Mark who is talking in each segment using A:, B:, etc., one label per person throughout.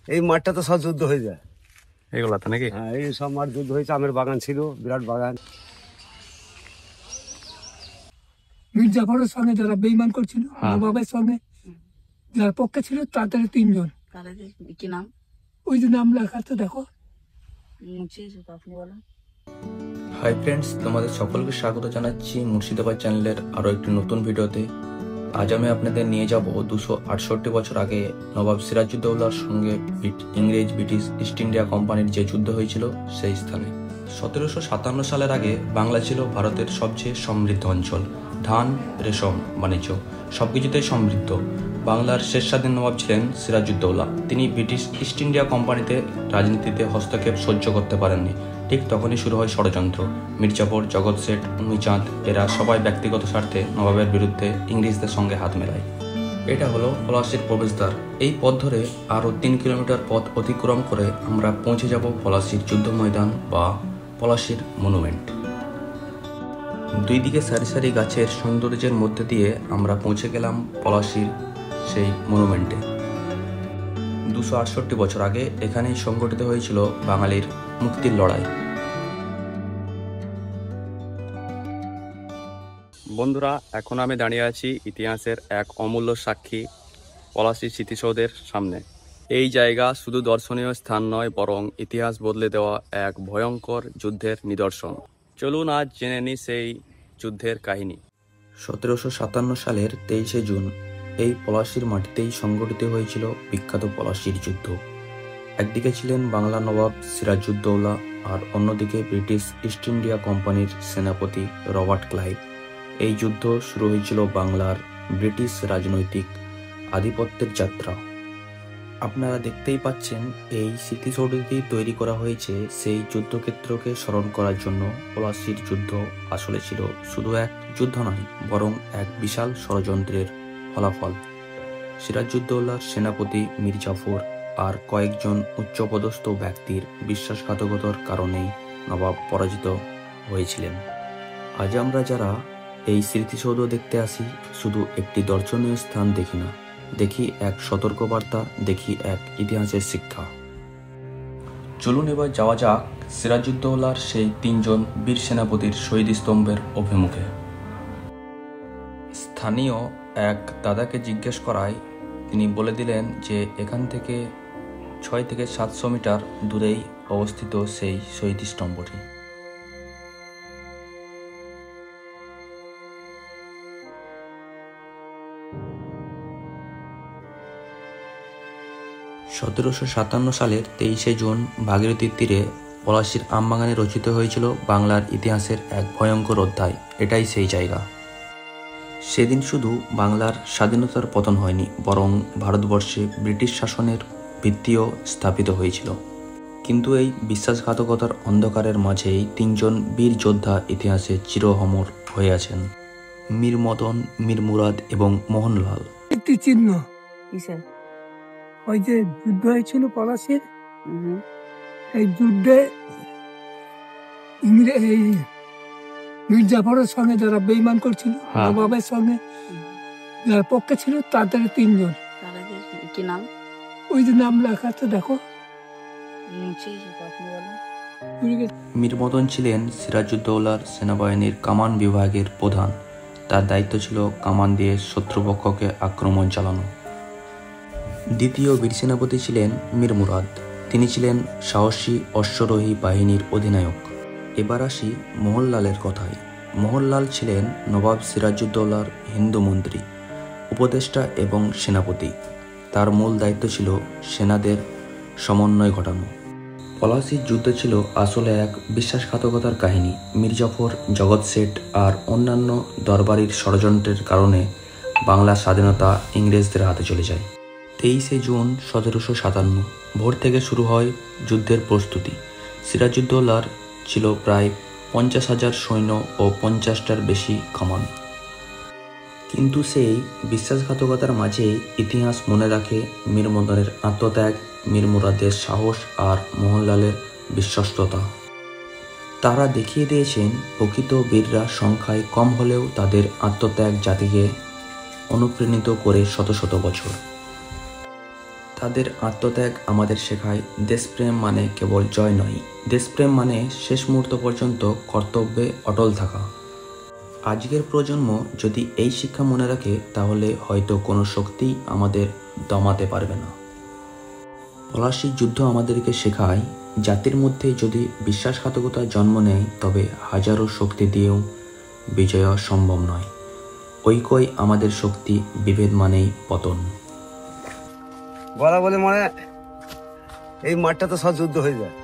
A: এই মাঠটা তো সব যুদ্ধ হয়ে যায়
B: এগুলাতে নাকি?
A: হ্যাঁ, এই সব মাঠ যুদ্ধ হয়েছে। আমের বাগান ছিল, বিরাট বাগান।
C: মীর জাফরের সঙ্গে যারা বেইমান করছিল, নবাবের সঙ্গে যারা পক্ষে ছিল তাদের 3 জন।
D: কি নাম?
C: ওই যে নাম লেখা তো দেখো।
E: হাই ফ্রেন্ডস, তোমাদের সকলকে স্বাগত জানাচ্ছি মুর্শিদাবাদ চ্যানেলের আরও একটি নতুন ভিডিওতে। আজ আমি আপনাদের নিয়ে যাব 268 বছর আগে নবাব সিরাজউদ্দৌলার সঙ্গে ইংরেজ ব্রিটিশ ইস্ট ইন্ডিয়া কোম্পানির যে যুদ্ধ হয়েছিল সেই স্থানে। 1757 সালের আগে বাংলা ছিল ভারতের সবচেয়ে সমৃদ্ধ অঞ্চল। ধান, রেশম, বাণিজ্য সবকিছুতেই সমৃদ্ধ। বাংলার শেষ স্বাধীন নবাব ছিলেন সিরাজউদ্দৌলা। তিনি ব্রিটিশ ইস্ট ইন্ডিয়া কোম্পানিতে রাজনীতিতে হস্তক্ষেপ সহ্য করতে পারেননি। ঠিক তখনই শুরু হয় ষড়যন্ত্র। মীর জাফর, জগৎ শেঠ, নুইচাঁদ এরা সবাই ব্যক্তিগত স্বার্থে নবাবের বিরুদ্ধে ইংরেজদের সঙ্গে হাত মেলায়। এটা হলো পলাশীর প্রবেশদ্বার। এই পথ ধরে আরও 3 কিলোমিটার পথ অতিক্রম করে আমরা পৌঁছে যাব পলাশীর যুদ্ধ ময়দান বা পলাশীর মনুমেন্ট। দুই দিকে সারি সারি গাছের সৌন্দর্যের মধ্যে দিয়ে আমরা পৌঁছে গেলাম পলাশীর সেই মনুমেন্টে। 268 বছর আগে এখানেই সংগঠিত হয়েছিল বাঙালির মুক্তির লড়াই।
B: বন্ধুরা, এখন আমি দাঁড়িয়ে আছি ইতিহাসের এক অমূল্য সাক্ষী পলাশী স্মৃতিসৌধের সামনে। এই জায়গা শুধু দর্শনীয় স্থান নয়, বরং ইতিহাস বদলে দেওয়া এক ভয়ঙ্কর যুদ্ধের নিদর্শন। চলুন আজ জেনে নিই সেই যুদ্ধের কাহিনী।
E: 1757 সালের 23শে জুন এই পলাশীর মাটিতেই সংগঠিত হয়েছিল বিখ্যাত পলাশীর যুদ্ধ। একদিকে ছিলেন বাংলা নবাব সিরাজউদ্দৌলা আর অন্যদিকে ব্রিটিশ ইস্ট ইন্ডিয়া কোম্পানির সেনাপতি রবার্ট ক্লাইভ। এই যুদ্ধ শুরু হয়েছিল বাংলার ব্রিটিশ রাজনৈতিক আধিপত্যের যাত্রা। আপনারা দেখতেই পাচ্ছেন এই স্মৃতিসৌধটি তৈরি করা হয়েছে সেই যুদ্ধক্ষেত্রকে স্মরণ করার জন্য। পলাশীর যুদ্ধ আসলে ছিল শুধু এক যুদ্ধ নয়, বরং এক বিশাল ষড়যন্ত্রের ফলাফল। সিরাজউদ্দৌলার সেনাপতি মীর জাফর আর কয়েকজন উচ্চপদস্থ ব্যক্তির বিশ্বাসঘাতকতার কারণেই নবাব পরাজিত হয়েছিলেন। আজ আমরা যারা এই স্মৃতিসৌধ দেখতে আসি, শুধু একটি দর্শনীয় স্থান দেখি না, দেখি এক সতর্কবার্তা, দেখি এক ইতিহাসের শিক্ষা। চলুন এবার যাওয়া যাক সিরাজউদ্দৌলার সেই 3 জন বীর সেনাপতির শহীদ স্তম্ভের অভিমুখে। স্থানীয় এক দাদাকে জিজ্ঞেস করায় তিনি বলে দিলেন যে এখান থেকে 6 থেকে 700 মিটার দূরেই অবস্থিত সেই শহীদ স্তম্ভটি। সালের 23শে জুন ভাগীরথীর তীরে পলাশীর আমবাগানে রচিত হয়েছিল বাংলার ইতিহাসের এক ভয়ঙ্কর অধ্যায়। এটাই সেই জায়গা। সেদিন শুধু বাংলার স্বাধীনতার পতন হয়নি, বরং ভারতবর্ষে ব্রিটিশ শাসনের ভিত্তিও স্থাপিত হয়েছিল। কিন্তু এই বিশ্বাসঘাতকতার অন্ধকারের মাঝেই 3 জন বীর যোদ্ধা ইতিহাসে চিরঅমর হয়ে আছেন: মীর মদন, মীর মুরাদ এবং মোহনলাল।
C: একটি চিহ্ন ওই যে যুদ্ধ হয়েছিল পলাশীর, এই যুদ্ধে এই মীর জাফরের সঙ্গে যারা বেইমান করছিল, নবাবের সঙ্গে যারা পক্ষে ছিল তাদের 3 জন।
D: কি নাম?
C: ওই যে নাম লেখা তো দেখো।
E: মীর মদন ছিলেন সিরাজউদ্দৌলার সেনাবাহিনীর কামান বিভাগের প্রধান। তার দায়িত্ব ছিল কামান দিয়ে শত্রুপক্ষকে আক্রমণ চালানো। দ্বিতীয় বীর সেনাপতি ছিলেন মীর মুরাদ। তিনি ছিলেন সাহসী অশ্বারোহী বাহিনীর অধিনায়ক। এবার আসি মোহনলালের কথায়। মোহনলাল ছিলেন নবাব সিরাজউদ্দৌলার হিন্দু মন্ত্রী, উপদেষ্টা এবং সেনাপতি। তার মূল দায়িত্ব ছিল সেনাদের সমন্বয় ঘটানো। পলাশীর যুদ্ধ ছিল আসলে এক বিশ্বাসঘাতকতার কাহিনী। মীর জাফর, জগৎ শেঠ আর অন্যান্য দরবারির ষড়যন্ত্রের কারণে বাংলার স্বাধীনতা ইংরেজদের হাতে চলে যায়। 23শে জুন 1757 ভোর থেকে শুরু হয় যুদ্ধের প্রস্তুতি। সিরাজউদ্দৌলার ছিল প্রায় 50,000 সৈন্য ও 50টার বেশি কামান। কিন্তু সেই বিশ্বাসঘাতকতার মাঝে ইতিহাস মনে রাখে মীর মদনের আত্মত্যাগ, মীর মুরাদের সাহস আর মোহনলালের বিশ্বস্ততা। তারা দেখিয়ে দিয়েছেন প্রকৃত বীররা সংখ্যায় কম হলেও তাদের আত্মত্যাগ জাতিকে অনুপ্রাণিত করে শত শত বছর। তাদের আত্মত্যাগ আমাদের শেখায় দেশপ্রেম মানে কেবল জয় নয়, দেশপ্রেম মানে শেষ মুহূর্ত পর্যন্ত কর্তব্যে অটল থাকা। আজকের প্রজন্ম যদি এই শিক্ষা মনে রাখে তাহলে হয়তো কোনো শক্তি আমাদের দমাতে পারবে না। পলাশির যুদ্ধ আমাদেরকে শেখায় জাতির মধ্যে যদি বিশ্বাসঘাতকতা জন্ম নেয় তবে হাজারো শক্তি দিয়েও বিজয় সম্ভব নয়। ঐক্যই আমাদের শক্তি, বিভেদ মানেই পতন।
A: বলা বলে মানে এই মাঠটা তো সব যুদ্ধ হয়ে যায়।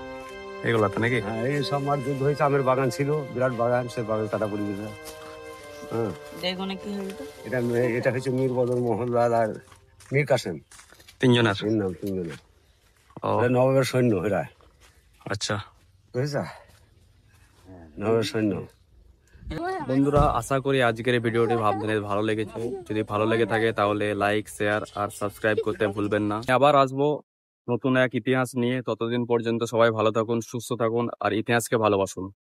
B: এগুলাতে নাকি?
A: হ্যাঁ, এই সব মাঠ যুদ্ধ হয়েছে। আমের বাগান ছিল, বিরাট বাগান, সে বাগান কাটা পড়ে গেছে। হ্যাঁ,
D: দেখুন কি হইতো।
A: এটা এটা হচ্ছে মীর বদর মোহনলাল আর মীর কাসেম,
B: তিনজনের?
A: এর নাম তিনজনের।
B: ও
A: এরা নবাবের সৈন্য, এরা
B: আচ্ছা।
A: বুঝেছা, নবাবের সৈন্য।
B: বন্ধুরা, আশা করি আজকের এই ভিডিওটি আপনাদের ভালো লেগেছে। যদি ভালো লেগে থাকে তাহলে লাইক, শেয়ার আর সাবস্ক্রাইব করতে ভুলবেন না। আবার আসবো নতুন এক ইতিহাস নিয়ে। ততদিন পর্যন্ত সবাই ভালো থাকুন, সুস্থ থাকুন আর ইতিহাসকে ভালোবাসুন।